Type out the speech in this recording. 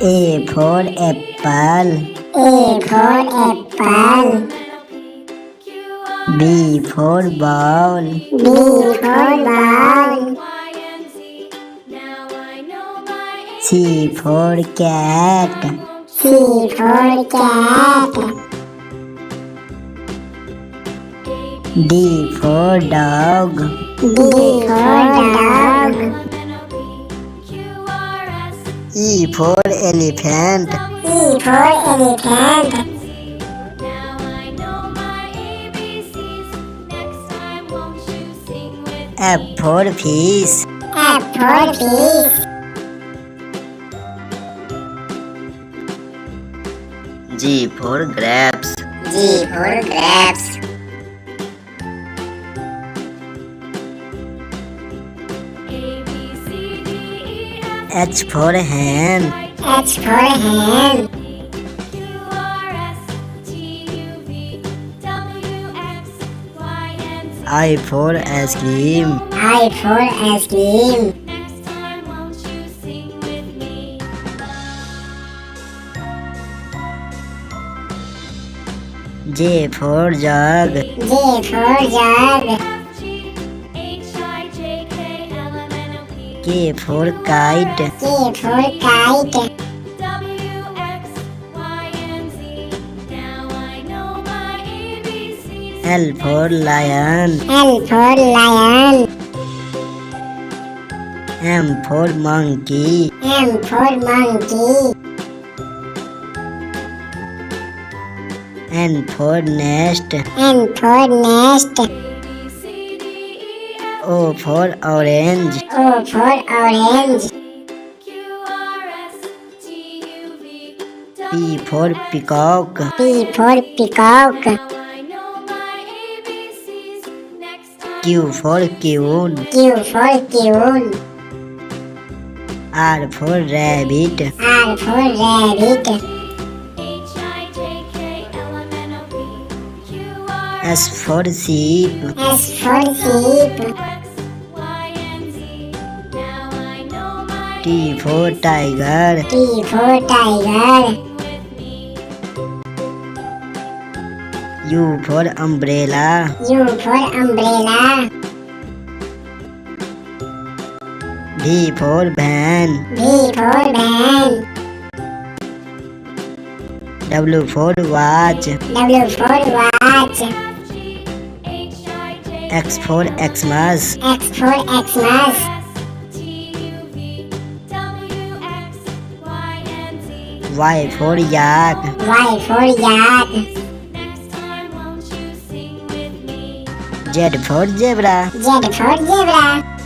A for apple. A for apple. B for ball. B for ball. C for cat. C for cat. D for dog. D for dog. E for elephant. E for elephant. F for fish. F for fish. G for grapes. G for grapes. H for hen. H for hen. I for ice cream. I for ice cream. J for jug. J for jug. K for kite. K for kite. L for lion. L for lion. M for monkey. M for monkey. N for nest. N for nest. O for orange. O for orange. P for peacock. P for peacock. Q for queen. Q for queen. R for rabbit. R for rabbit. S for sheep. S for sheep. T for tiger. T for tiger. U for umbrella. U for umbrella. V for van. V for van. W for watch. W for watch. X for Xmas. X for Xmas. Y for yak. Y for yak. Z for zebra. Z for zebra.